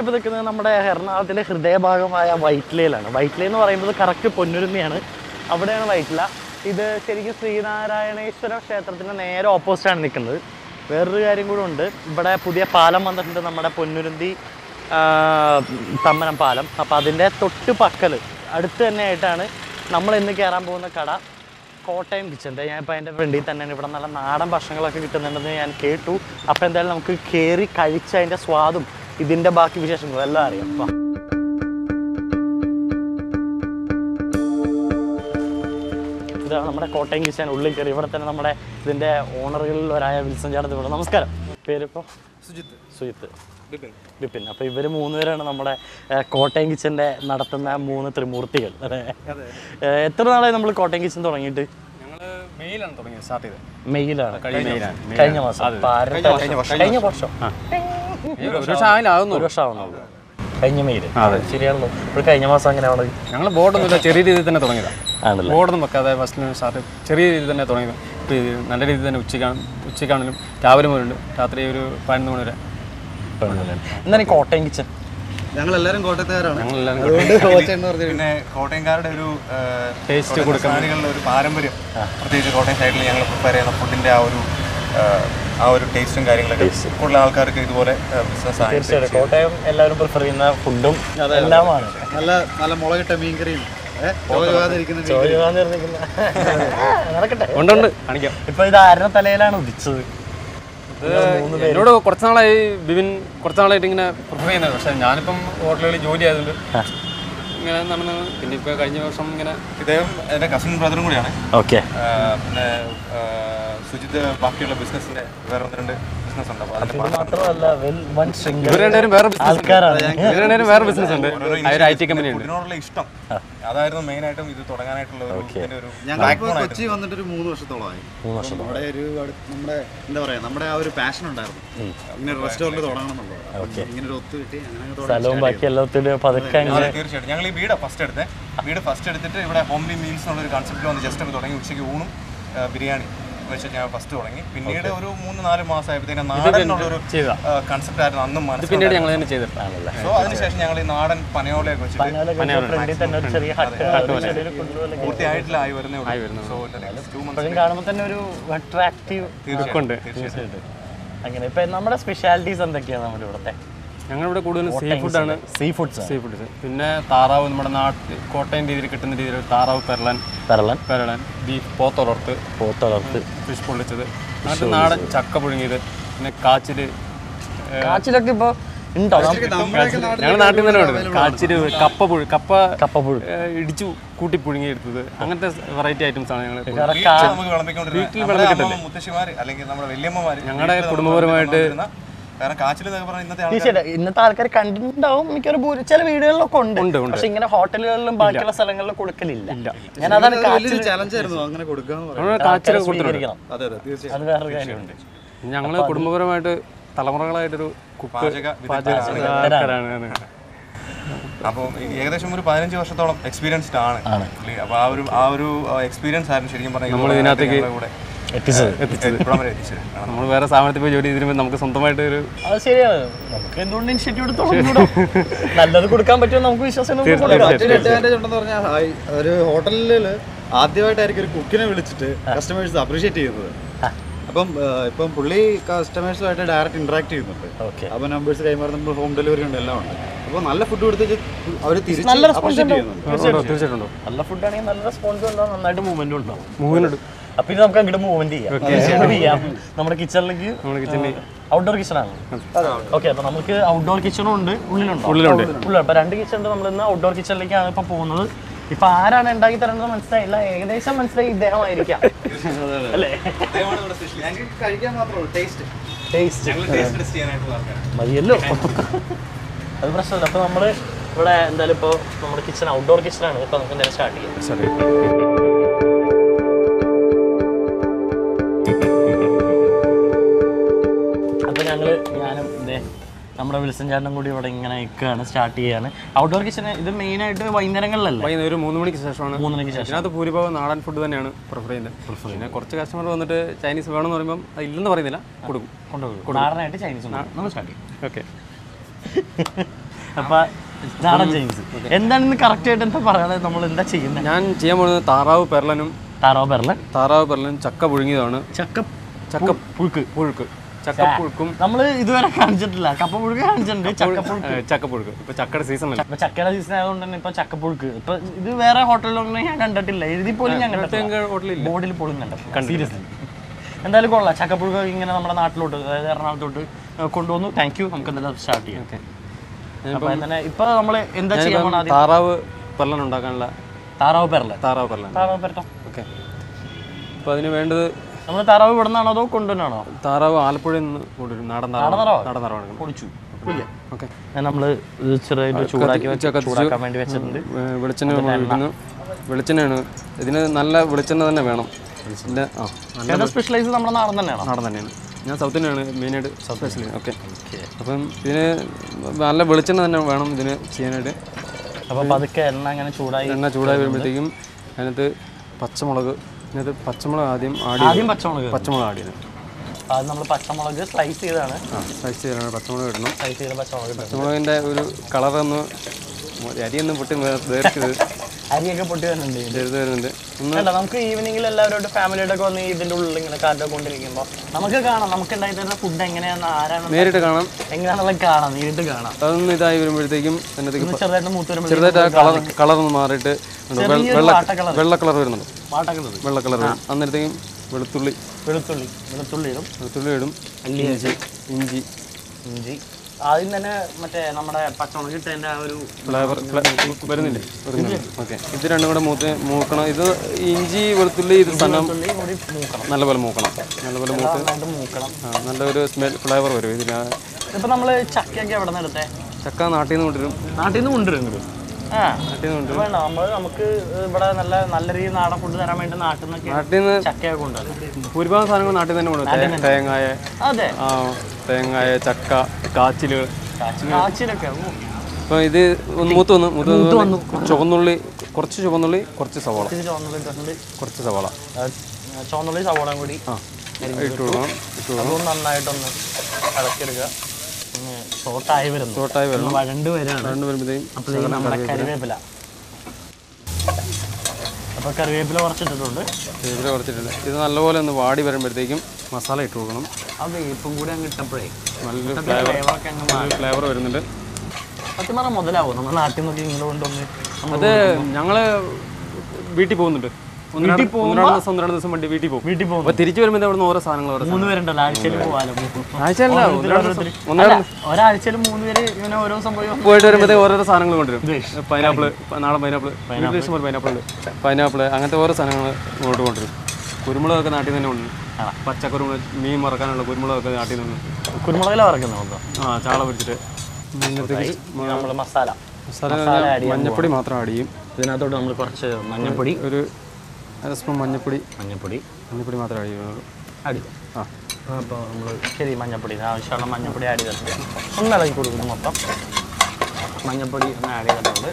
ഞാനിപ്പോൾ നിൽക്കുന്നത് നമ്മുടെ എറണാകുളത്തിൻ്റെ ഹൃദയഭാഗമായ വൈറ്റ്ലയിലാണ്. വൈറ്റ്ല എന്ന് പറയുന്നത് കറക്റ്റ് പൊന്നുരുന്നിയാണ്, അവിടെയാണ് വൈറ്റ്ല. ഇത് ശരിക്കും ശ്രീനാരായണേശ്വര ക്ഷേത്രത്തിൻ്റെ നേരെ ഓപ്പോസിറ്റാണ് നിൽക്കുന്നത്. വേറൊരു കാര്യം കൂടെ ഉണ്ട്, ഇവിടെ പുതിയ പാലം വന്നിട്ടുണ്ട്, നമ്മുടെ പൊന്നുരുന്തി തമ്മനം പാലം. അപ്പോൾ അതിൻ്റെ തൊട്ട് പക്കൽ അടുത്ത് തന്നെ ആയിട്ടാണ് നമ്മൾ ഇന്ന് കയറാൻ പോകുന്ന കട, കോട്ടയം കിച്ചൻ്റെ. ഞാനിപ്പോൾ അതിൻ്റെ ഫ്രണ്ടിൽ തന്നെയാണ്. ഇവിടെ നല്ല നാടൻ ഭക്ഷണങ്ങളൊക്കെ കിട്ടുന്നുണ്ടെന്ന് ഞാൻ കേട്ടു. അപ്പോൾ എന്തായാലും നമുക്ക് കയറി കഴിച്ച് അതിൻ്റെ സ്വാദും ഇതിൻ്റെ ബാക്കി വിശേഷങ്ങളും എല്ലാം അറിയാം. അപ്പം ഇതാണ് നമ്മുടെ കോട്ടയം കിച്ചൻ. ഉള്ളിൽ കയറി ഇവിടെ തന്നെ നമ്മുടെ ഇതിൻ്റെ ഓണറുകളിൽ ഒരായ വിൽസൺ ചേട്ടൻ ഇവിടെ. നമസ്കാരം. പേരിപ്പോൾ സുജിത്ത്, ബിപിൻ. അപ്പോൾ ഇവർ 3 പേരാണ് നമ്മുടെ കോട്ടയം കിച്ചൻ്റെ നടത്തുന്ന 3 ത്രിമൂർത്തികൾ. എത്ര നാളായി നമ്മൾ കോട്ടയം കിച്ചൻ തുടങ്ങിയിട്ട്? മെയിലാണ് തുടങ്ങിയത്, സ്റ്റാർട്ട് ചെയ്തത് മെയിലാണ്, കഴിഞ്ഞ മാസം. കഴിഞ്ഞ വർഷം ഒരു വർഷം ആവുന്നുള്ളൂ. കഴിഞ്ഞ മെയിൽ ശരിയാണല്ലോ. ഇപ്പോൾ കഴിഞ്ഞ മാസം അങ്ങനെയാണ്. ഞങ്ങൾ ബോർഡൊന്നുമില്ല, ചെറിയ രീതിയിൽ തന്നെ തുടങ്ങിയതാണ്. ബോർഡൊന്നും വെക്കാതെ ഫസ്റ്റ് സ്റ്റാർട്ട് ചെറിയ രീതിയിൽ തന്നെ തുടങ്ങിയത്. ഇപ്പോൾ നല്ല രീതിയിൽ തന്നെ ഉച്ചയ്ക്കാണെങ്കിലും രാവിലെ മുതലുണ്ട്, രാത്രി ഒരു 11 മണി വരെ. എന്താണ് കോട്ടയം കിച്ചൻ? ഞങ്ങളെല്ലാവരും കോട്ടയത്തുകാരാണ്. പിന്നെ കോട്ടയംകാരുടെ ഒരു ടേസ്റ്റ് കൊടുക്കാനുള്ള ഒരു പാരമ്പര്യം, പ്രത്യേകിച്ച് കോട്ടയം സൈഡിൽ ഞങ്ങൾ പ്രിപ്പയർ ചെയ്യുന്ന ഫുഡിൻ്റെ ആ ഒരു ടേസ്റ്റും കാര്യങ്ങളൊക്കെ കൂടുതൽ ആൾക്കാർക്ക് ഇതുപോലെ ബിസിനസ്സാണ്. തീർച്ചയായിട്ടും കോട്ടയം എല്ലാവരും പ്രിഫർ ചെയ്യുന്ന ഫുഡും എല്ലാമാണ്. നല്ല നല്ല മുളകിട്ട മീൻകറിയും നടക്കട്ടെ. ഉണ്ട് കാണിക്കാം. ഇപ്പൊ ഇത് ആരുടെ തലയിലാണ് ഉദിച്ചത്? എന്നോട് കുറച്ച് നാളായി ബിബിൻ കുറച്ച് നാളായിട്ട് ഇങ്ങനെ പ്രിഫർ ചെയ്യുന്നത്. പക്ഷേ ഞാനിപ്പം ഹോട്ടലുകളിൽ ജോലി ആയതുകൊണ്ട് ഇങ്ങനെ നടന്ന്. പിന്നെ ഇപ്പോൾ കഴിഞ്ഞ വർഷം ഇങ്ങനെ ഇദ്ദേഹം എൻ്റെ കസിൻ ബ്രദറും കൂടിയാണ്. ഓക്കെ. പിന്നെ സുജിത്ത് ബാക്കിയുള്ള ബിസിനസ്സിൻ്റെ വേറെ 1-2 ബിസിനസ് ഉണ്ട്. ഇവർ രണ്ടുപേരും വേറെ ബിസിനസ് ഉണ്ട്. IT കമ്പനി ഉണ്ട്. ഇതിനോടുള്ള ഇഷ്ടം അതായിരുന്നു മെയിനായിട്ടും ഇത് തുടങ്ങാനായിട്ടുള്ള ഒരു. കൊച്ചി വന്നിട്ട് ഒരു 3 വർഷത്തോളമായി. നമ്മുടെ ഒരു നമ്മുടെ എന്താ പറയാ, നമ്മുടെ ആ ഒരു പാഷൻ ഉണ്ടായിരുന്നു ഇങ്ങനെ റെസ്റ്റോറൻറ്റ് തുടങ്ങണം എന്നുള്ളത്. ഇങ്ങനെ ഒരു ഒത്തു കിട്ടി തീർച്ചയായിട്ടും. ഞങ്ങൾ ഈ വീട് ഫസ്റ്റ് എടുത്തിട്ട് ഇവിടെ ഹോംലി മീൽസ് എന്നുള്ളൊരു കൺസെപ്റ്റ് വന്ന് ജസ്റ്റ് തുടങ്ങി. ഉച്ചയ്ക്ക് ഊണും ബിരിയാണി വെച്ച് ഞാൻ ഫസ്റ്റ് തുടങ്ങി. പിന്നീട് ഒരു 3-4 മാസം ആയപ്പോഴത്തേക്കും നാടൻ എന്നുള്ളൊരു കൺസെപ്റ്റ് ആയിരുന്നു അന്നും പിന്നീട് ഞങ്ങൾ തന്നെ ചെയ്തിട്ടാണല്ലോ. സോ അതിനുശേഷം ഞങ്ങൾ ഈ നാടൻ പനയോലയൊക്കെ വെച്ചിട്ട് പൂർത്തിയായിട്ടില്ല, ആയി വരുന്നേ ഉള്ളൂ. സോ കാണുമ്പോൾ തന്നെ ഒരു അട്രാക്റ്റീവ് ഉണ്ട്. അങ്ങനെ ഇപ്പം നമ്മുടെ സ്പെഷ്യാലിറ്റീസ് എന്തൊക്കെയാണ് നമ്മുടെ ഇവിടുത്തെ? ഞങ്ങളിവിടെ കൂടുതലും സീ ഫുഡാണ്. സീ ഫുഡ്സ് പിന്നെ താറാവ്, നമ്മുടെ നാട്ടിൽ കോട്ടയം രീതിയിൽ കിട്ടുന്ന രീതിയിൽ താറാവ്, പെരളൻ, ബീഫ്, പോത്തുളർത്ത്, ഫിഷ് പൊള്ളിച്ചത്, അങ്ങനത്തെ നാടൻ ചക്ക പുഴുങ്ങിയത്, പിന്നെ കാച്ചിലൊക്കെ ഇപ്പോൾ ഉണ്ടോ? ഞങ്ങളുടെ നാട്ടിൽ തന്നെ ഉണ്ട് കാച്ചില്, കപ്പ ഇടിച്ചു കൂട്ടി പുഴുങ്ങി എടുത്തത്, അങ്ങനത്തെ വെറൈറ്റി ഐറ്റംസ് ആണ് ഞങ്ങൾ വീട്ടിൽ വിളമ്പിക്കിട്ടില്ലേ. ഞങ്ങളുടെ കുടുംബപരമായിട്ട് ഇന്നത്തെ ആൾക്കാർ കണ്ടിട്ടുണ്ടാവും, മിക്കൊരു ചില വീടുകളിലൊക്കെ ഉണ്ട്. പക്ഷെ ഇങ്ങനെ ഹോട്ടലുകളിലും ബാക്കിയുള്ള സ്ഥലങ്ങളിലും കൊടുക്കലില്ല. ഞാൻ അതാണ് അത് വേറൊരു കാര്യമുണ്ട്. ഞങ്ങള് കുടുംബപരമായിട്ട് തലമുറകളായിട്ടൊരു പാചകക്കാരാണ്. അപ്പോൾ ഏകദേശം ഒരു 15 വർഷത്തോളം എക്സ്പീരിയൻസ്ഡ് ആണ്. അപ്പോൾ ആ ഒരു എക്സ്പീരിയൻസ് ആയിരുന്നു ശരിക്കും പറഞ്ഞാൽ നമ്മൾ ഇതിനകത്തേക്ക് നമ്മൾ വേറെ സ്ഥാപനത്തിൽ പോയി ജോലി ചെയ്തിരുമ്പോൾ നമുക്ക് സ്വന്തമായിട്ട് ഒരു അത് ശരിയാണ്. നമുക്ക് എന്തുകൊണ്ട് ഇൻസ്റ്റിറ്റ്യൂട്ട് നല്ലത് കൊടുക്കാൻ പറ്റുമോ നമുക്ക് വിശ്വാസം അഡ്വാൻറ്റേജ് ഉണ്ടെന്ന് പറഞ്ഞാൽ ഒരു ഹോട്ടലിൽ ആദ്യമായിട്ടായിരിക്കും ഒരു കുക്കിനെ വിളിച്ചിട്ട് കസ്റ്റമേഴ്സ് അപ്രീഷിയേറ്റ് ചെയ്യുന്നത്. ഇപ്പം പുള്ളി കസ്റ്റമേഴ്സുമായിട്ട് ഡയറക്റ്റ് ഇന്ററാക്ട് ചെയ്യുന്നുണ്ട്. അപ്പോൾ നമ്പേഴ്സ് കൈമാറുന്ന നമ്മൾ ഹോം ഡെലിവറി ഉണ്ട്, എല്ലാം ഉണ്ട്. അപ്പോൾ നല്ല ഫുഡ് കൊടുത്തിട്ട് അവർ നല്ല റെസ്പോൺസ് തീർച്ചയായിട്ടും. നല്ല ഫുഡ് ആണെങ്കിൽ നല്ല റെസ്പോൺസ് ഉണ്ടാവും, നന്നായിട്ട് മൂവ്മെന്റും ഉണ്ടാവും. അപ്പൊ ഇത് നമുക്ക് അങ്ങോട്ട് മൂവ്മെന്റ് ചെയ്യാം. നമ്മുടെ കിച്ചണിലേക്ക് ഔട്ട്ഡോർ കിച്ചൺ ആണ്. ഓക്കെ. അപ്പൊ നമുക്ക് ഔട്ട്ഡോർ കിച്ചണും ഉണ്ട്, ഉള്ളിലുണ്ട്. അപ്പൊ 2 കിച്ചൺ ഉണ്ട്. നമ്മൾ ഇന്ന് ഔട്ട്ഡോർ കിച്ചണിലേക്കാണ് ഇപ്പൊ പോകുന്നത്. ഇപ്പൊ ആരാണ് ഉണ്ടാക്കി തരേണ്ടത് മനസ്സിലായില്ല, ഏകദേശം മനസ്സിലായി, ഇദ്ദേഹമായിരിക്കാം അല്ലേ? മതിയല്ലോ, അത് പ്രശ്നമില്ല. അപ്പൊ നമ്മള് ഇവിടെ എന്തായാലും ഇപ്പൊ നമ്മുടെ കിച്ചൺ ഔട്ട്ഡോർ കിച്ചണാണ്. ഇപ്പൊ നമുക്ക് എന്തായാലും സ്റ്റാർട്ട് ചെയ്യാം. അപ്പൊ ഞാനും നമ്മുടെ വിൽസൺ ചേട്ടനും കൂടി ഇവിടെ ഇങ്ങനെ നിൽക്കുകയാണ്, സ്റ്റാർട്ട് ചെയ്യാണ്. ഔട്ട്ഡോർ കിച്ചൺ ഇത് മെയിനായിട്ട് വൈകുന്നേരങ്ങളിലല്ല, ഒരു 3 മണിക്ക് ശേഷമാണ്. 3 മണിക്ക് ശേഷം. അതിനകത്ത് ഭൂരിഭാഗം നാടൻ ഫുഡ് തന്നെയാണ് പ്രിഫർ ചെയ്യുന്നത്. പിന്നെ കുറച്ച് കസ്റ്റമർ വന്നിട്ട് ചൈനീസ് വേണമെന്ന് പറയുമ്പോൾ ഇല്ലെന്ന് പറയുന്നില്ല, കൊണ്ടുപോകും. നാടനായിട്ട് ചൈനീസ് നമ്മൾ സ്റ്റാർട്ട് ചെയ്യും. ഓക്കെ. അപ്പൊ ഇതാണ് ജെയിംസ്. എന്താണെന്ന് കറക്റ്റ് ആയിട്ട് എന്താ പറയാനുള്ളത്, നമ്മൾ എന്താ ചെയ്യുന്നത്? ഞാൻ ചെയ്യാൻ പോകുന്നത് താറാവ് പെരളനും ചക്ക പുഴുങ്ങിയതാണ്. ചക്കപ്പുഴുക്ക് ചക്കപ്പുഴുക്കും നമ്മൾ ഇതുവരെ കാണിച്ചിട്ടില്ല. കപ്പപ്പുഴുക്ക് കാണിച്ചിട്ടുണ്ട്, ചക്കപ്പുഴുക്ക് ഇപ്പൊ ചക്കയുടെ സീസൺ ഇപ്പൊ ചക്കയുടെ സീസൺ ആയതുകൊണ്ട് തന്നെ ഇപ്പൊ ചക്കപ്പുഴുക്ക് ഇപ്പൊ ഇത് വേറെ ഹോട്ടലിലൊന്നും ഞാൻ കണ്ടിട്ടില്ല. എഴുതി പോലും ഞാൻ കണ്ടിട്ടില്ല, ബോർഡിൽ പോലും കണ്ടിട്ടില്ല. സീരിയസ്ലി എന്തായാലും കൊള്ളാം. ചക്കപ്പുഴുക്ക് ഇങ്ങനെ നമ്മുടെ നാട്ടിലോട്ട്, അതായത് എറണാകുളത്തോട്ട് കൊണ്ടുവന്നു. Thank you. നമുക്ക് എന്തായാലും സ്റ്റാർട്ട് ചെയ്യാം. അപ്പൊ തന്നെ ഇപ്പൊ നമ്മള് എന്താ ചെയ്യാൻ പോണ? താറാവ് പെരളൻ ഉണ്ടാക്കാനുള്ള താറാവ് പെരട്ടോ. ഓക്കെ. അപ്പൊ അതിന് വേണ്ടത് നമ്മൾ താറാവ് ഇവിടെ നിന്നാണോ അതോ കൊണ്ടുവന്നാണോ? താറാവ് ആലപ്പുഴയിൽ നിന്ന് കൊണ്ടുവരും. നാടൻ താറാവ് പൊളിച്ചു. ഓക്കെ. നമ്മള് ചെറുതായിട്ട് ചൂടാക്കാൻ വേണ്ടി വെച്ചിട്ടുണ്ട്. വെളിച്ചെണ്ണയാണ്. ഇതിന് നല്ല വെളിച്ചെണ്ണ തന്നെ വേണം. സ്പെഷ്യലൈസ് നമ്മുടെ നാടൻ തന്നെയാണ്. ഞാൻ സൗത്ത് തന്നെയാണ് മെയിനായിട്ട് സ്പെഷ്യൽ. ഓക്കെ. അപ്പം ഇതിന് നല്ല വെളിച്ചെണ്ണ തന്നെ വേണം ഇതിന് ചെയ്യാനായിട്ട്. അപ്പോൾ പതുക്കെ എണ്ണ ചൂടായി വരുമ്പോഴത്തേക്കും അതിനകത്ത് പച്ചമുളക് ആദ്യം പച്ചമുളക് ആഡ് ചെയ്യണം. അത് നമ്മൾ പച്ചമുളക് സ്ലൈസ് ചെയ്താണ്. പച്ചമുളക് ഇടണം. പച്ചമുളകിൻ്റെ ഒരു കളറൊന്ന് അരിയൊന്നും പൊട്ടി വേർക്കരുത്. അരിയൊക്കെ പൊട്ടി വരുന്നുണ്ട്. നമുക്ക് ഈവനിങ്ങിൽ എല്ലാവരോടും ഫാമിലിയോടൊക്കെ വന്ന് ഇതിൻ്റെ ഉള്ളിൽ ഇങ്ങനെ കാറ്റൊക്കെ കൊണ്ടിരിക്കുമ്പോൾ നമുക്ക് കാണാം, നമുക്ക് ഉണ്ടായി തരുന്ന ഫുഡ് എങ്ങനെയാണെന്ന് ആരാണ് നേരിട്ട് കാണാം, എങ്ങനെയാണെന്നുള്ളത് നേരിട്ട് കാണാം. അതൊന്നും ഇതായി വരുമ്പോഴത്തേക്കും ചെറുതായിട്ട് മൂത്ത് ചെറുതായിട്ട് കളറൊന്ന് മാറിയിട്ട് വെള്ള കളർ വരുന്നുണ്ട്. വെള്ള കളർ വരും. അന്നേരത്തേക്കും വെളുത്തുള്ളി ഇടും. ഇഞ്ചി ആദ്യം തന്നെ മറ്റേ നമ്മുടെ പച്ചമുളക് ഇട്ടതിൻ്റെ ആ ഒരു ഫ്ലേവർ വരുന്നില്ലേ? ഓക്കെ. ഇത് രണ്ടും കൂടെ മൂക്കണം. ഇത് ഇഞ്ചി വെളുത്തുള്ളി ഇത് നല്ലപോലെ മൂക്കണം. നല്ലൊരു സ്മെൽ ഫ്ലേവർ വരും ഇതിന്. ഇപ്പം നമ്മൾ ചക്കയൊക്കെ എവിടെ നിന്ന് എടുത്തേ? ചക്ക നാട്ടിൽ നിന്ന് കൊണ്ടുവരും. വേണ്ട, നമുക്ക് ഇവിടെ നല്ല രീതിയിൽ നാടൻ ഫുഡ് തരാൻ വേണ്ടി നാട്ടിൽ നിന്ന് ചക്കയൊക്കെ കൊണ്ടുവരും. ഒരുപാട് സാധനങ്ങൾ നാട്ടിൽ തന്നെ കൊണ്ടുവരും. തേങ്ങായ, ചക്ക, കാച്ചിലൊക്കെ. അപ്പോൾ ഇത് മൂത്ത് വന്നു. കുറച്ച് ചുവന്നുള്ളി, കുറച്ച് സവാള. ചുവന്നുള്ളി സവാളയും കൂടി ഇട്ട് കൊടുക്കണം. നന്നായിട്ടൊന്ന് ഇളക്കിയെടുക്കുക. സോട്ടായി വരണം. വഴണ്ട് വരുമ്പോഴത്തേക്കും നമ്മുടെ കറിവേപ്പില. അപ്പോൾ കറിവേപ്പില കുറച്ചിട്ടിട്ടുണ്ട്. ഇത് നല്ലപോലെ ഒന്ന് വാടി വരുമ്പോഴത്തേക്കും മസാല ഇട്ട് കൊടുക്കണം. ആ വേപ്പും കൂടി അങ്ങ് ഇട്ടപ്പോഴേ നല്ലൊരു ഫ്ലേവർ വരുന്നുണ്ട്. സത്യം പറഞ്ഞാൽ മുതലാവും. നമ്മൾ നാട്ടിൽ നിന്നൊക്കെ ഇങ്ങനെ കൊണ്ടുവന്ന് അത് ഞങ്ങൾ വീട്ടിൽ പോകുന്നുണ്ട്. ഒന്ന് രണ്ട് ദിവസം വണ്ടി വീട്ടിൽ പോകും. അപ്പോൾ തിരിച്ചു വരുമ്പോൾ അവിടെ നിന്ന് ഓരോ സാധനങ്ങൾ 3 പേരുണ്ടല്ലോ. ആഴ്ചയിൽ പോകാലോ. ഒരാഴ്ചയിൽ 3 പേര് ഇങ്ങനെ ഓരോ സംഭവം പോയിട്ട് വരുമ്പോഴത്തേക്ക് ഓരോരോ സാധനങ്ങൾ കൊണ്ടുവരും. നാടൻ പൈനാപ്പിൾ അങ്ങനത്തെ ഓരോ സാധനങ്ങൾ ഇങ്ങോട്ട് കൊണ്ടുവരും. കുരുമുളകൊക്കെ നാട്ടിൽ തന്നെ ഉണ്ട്. പച്ചക്കുരുമുളക്, മീൻ മറക്കാനുള്ള കുരുമുളകൊക്കെ നാട്ടിൽ നിന്ന്. കുരുമുളകിലാണ് വറക്കുന്നത്. ചാള പിടിച്ചിട്ട് മസാല മഞ്ഞപ്പൊടി മാത്രം ആഡ് ചെയ്യും. ഇതിനകത്തോട്ട് നമ്മൾ കുറച്ച് മഞ്ഞപ്പൊടി, ഒരു സ്പൂൺ മഞ്ഞപ്പൊടി മാത്രം ആഡ് ചെയ്യുള്ളൂ. അപ്പോൾ നമ്മൾ ശരി മഞ്ഞപ്പൊടി ആവശ്യമുള്ള മഞ്ഞപ്പൊടി ആഡ് ചെയ്തിട്ടുണ്ട്. ഒന്ന് ഇളകി കൊടുക്കുന്നു. മൊത്തം മഞ്ഞപ്പൊടി ഒന്ന് ആഡ് ചെയ്തിട്ടുണ്ട്.